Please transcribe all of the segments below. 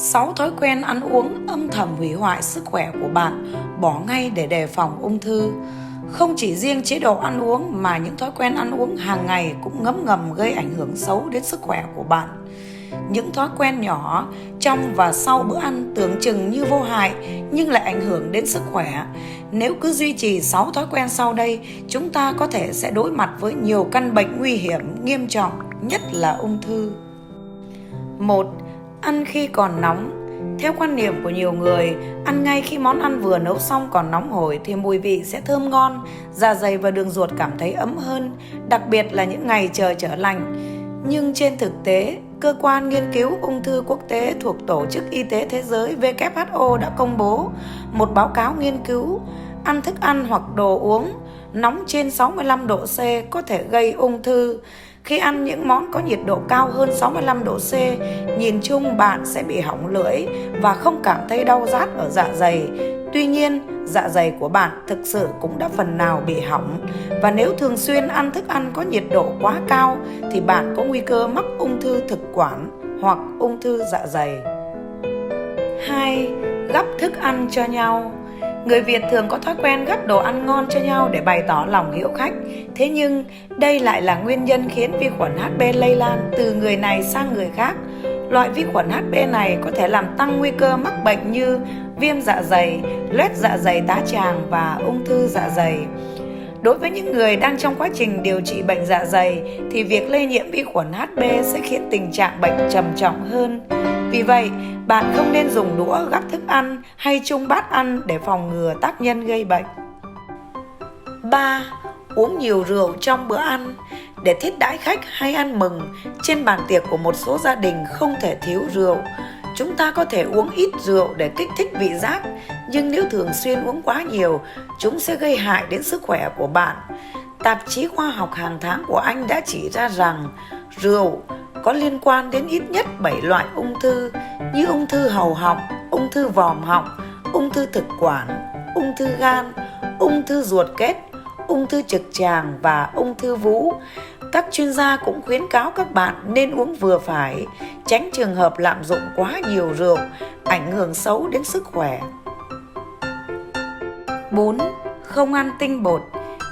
6 thói quen ăn uống âm thầm hủy hoại sức khỏe của bạn, bỏ ngay để đề phòng ung thư. Không chỉ riêng chế độ ăn uống mà những thói quen ăn uống hàng ngày cũng ngấm ngầm gây ảnh hưởng xấu đến sức khỏe của bạn. Những thói quen nhỏ trong và sau bữa ăn tưởng chừng như vô hại nhưng lại ảnh hưởng đến sức khỏe. Nếu cứ duy trì 6 thói quen sau đây, chúng ta có thể sẽ đối mặt với nhiều căn bệnh nguy hiểm, nghiêm trọng, nhất là ung thư. 1. Ăn khi còn nóng. Theo quan niệm của nhiều người, ăn ngay khi món ăn vừa nấu xong còn nóng hổi thì mùi vị sẽ thơm ngon, dạ dày và đường ruột cảm thấy ấm hơn, đặc biệt là những ngày trời trở lạnh. Nhưng trên thực tế, Cơ quan nghiên cứu ung thư quốc tế thuộc Tổ chức Y tế Thế giới WHO đã công bố một báo cáo nghiên cứu ăn thức ăn hoặc đồ uống nóng trên 65 độ C có thể gây ung thư. Khi ăn những món có nhiệt độ cao hơn 65 độ C, nhìn chung bạn sẽ bị hỏng lưỡi và không cảm thấy đau rát ở dạ dày. Tuy nhiên, dạ dày của bạn thực sự cũng đã phần nào bị hỏng. Và nếu thường xuyên ăn thức ăn có nhiệt độ quá cao thì bạn có nguy cơ mắc ung thư thực quản hoặc ung thư dạ dày. 2. Gắp thức ăn cho nhau. Người Việt thường có thói quen gắp đồ ăn ngon cho nhau để bày tỏ lòng hiếu khách. Thế nhưng, đây lại là nguyên nhân khiến vi khuẩn HB lây lan từ người này sang người khác. Loại vi khuẩn HB này có thể làm tăng nguy cơ mắc bệnh như viêm dạ dày, loét dạ dày tá tràng và ung thư dạ dày. Đối với những người đang trong quá trình điều trị bệnh dạ dày thì việc lây nhiễm vi khuẩn HB sẽ khiến tình trạng bệnh trầm trọng hơn. Vì vậy, bạn không nên dùng đũa gắp thức ăn hay chung bát ăn để phòng ngừa tác nhân gây bệnh. 3. Uống nhiều rượu trong bữa ăn. Để thiết đãi khách hay ăn mừng, trên bàn tiệc của một số gia đình không thể thiếu rượu. Chúng ta có thể uống ít rượu để kích thích vị giác, nhưng nếu thường xuyên uống quá nhiều, chúng sẽ gây hại đến sức khỏe của bạn. Tạp chí khoa học hàng tháng của Anh đã chỉ ra rằng rượu có liên quan đến ít nhất 7 loại ung thư như ung thư hầu họng, ung thư vòm họng, ung thư thực quản, ung thư gan, ung thư ruột kết, ung thư trực tràng và ung thư vú. Các chuyên gia cũng khuyến cáo các bạn nên uống vừa phải, tránh trường hợp lạm dụng quá nhiều rượu, ảnh hưởng xấu đến sức khỏe. 4. Không ăn tinh bột.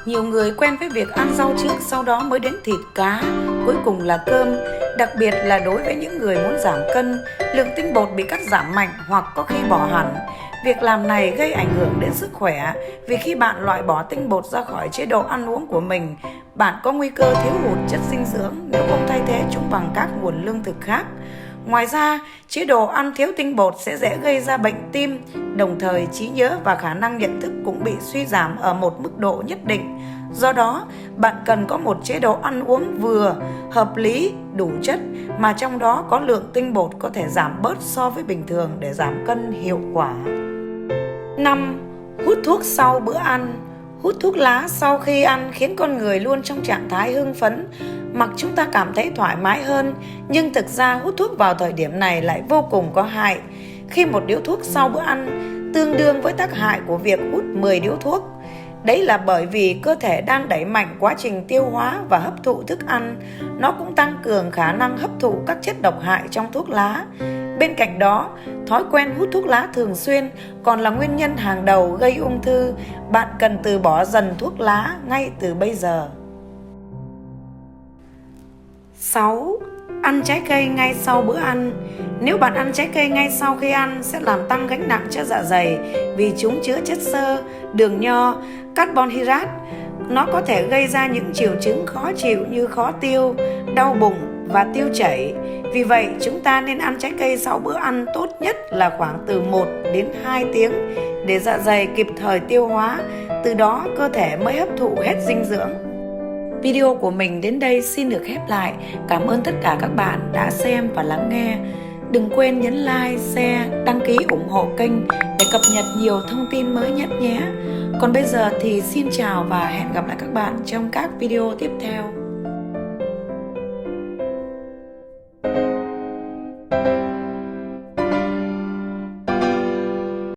Nhiều người quen với việc ăn rau trước, sau đó mới đến thịt cá, cuối cùng là cơm. Đặc biệt là đối với những người muốn giảm cân, lượng tinh bột bị cắt giảm mạnh hoặc có khi bỏ hẳn. Việc làm này gây ảnh hưởng đến sức khỏe vì khi bạn loại bỏ tinh bột ra khỏi chế độ ăn uống của mình, bạn có nguy cơ thiếu hụt chất dinh dưỡng nếu không thay thế chúng bằng các nguồn lương thực khác. Ngoài ra, chế độ ăn thiếu tinh bột sẽ dễ gây ra bệnh tim, đồng thời trí nhớ và khả năng nhận thức cũng bị suy giảm ở một mức độ nhất định. Do đó, bạn cần có một chế độ ăn uống vừa, hợp lý, đủ chất mà trong đó có lượng tinh bột có thể giảm bớt so với bình thường để giảm cân hiệu quả. 5. Hút thuốc sau bữa ăn. Hút thuốc lá sau khi ăn khiến con người luôn trong trạng thái hưng phấn, mặc chúng ta cảm thấy thoải mái hơn, nhưng thực ra hút thuốc vào thời điểm này lại vô cùng có hại. Khi một điếu thuốc sau bữa ăn tương đương với tác hại của việc hút 10 điếu thuốc. Đấy là bởi vì cơ thể đang đẩy mạnh quá trình tiêu hóa và hấp thụ thức ăn. Nó cũng tăng cường khả năng hấp thụ các chất độc hại trong thuốc lá. Bên cạnh đó, thói quen hút thuốc lá thường xuyên còn là nguyên nhân hàng đầu gây ung thư. Bạn cần từ bỏ dần thuốc lá ngay từ bây giờ. 6. Ăn trái cây ngay sau bữa ăn. Nếu bạn ăn trái cây ngay sau khi ăn sẽ làm tăng gánh nặng cho dạ dày vì chúng chứa chất xơ, đường nho, carbon hydrate. Nó có thể gây ra những triệu chứng khó chịu như khó tiêu, đau bụng và tiêu chảy. Vì vậy, chúng ta nên ăn trái cây sau bữa ăn tốt nhất là khoảng từ 1 đến 2 tiếng để dạ dày kịp thời tiêu hóa, từ đó cơ thể mới hấp thụ hết dinh dưỡng. Video của mình đến đây xin được khép lại. Cảm ơn tất cả các bạn đã xem và lắng nghe. Đừng quên nhấn like, share, đăng ký ủng hộ kênh để cập nhật nhiều thông tin mới nhất nhé. Còn bây giờ thì xin chào và hẹn gặp lại các bạn trong các video tiếp theo.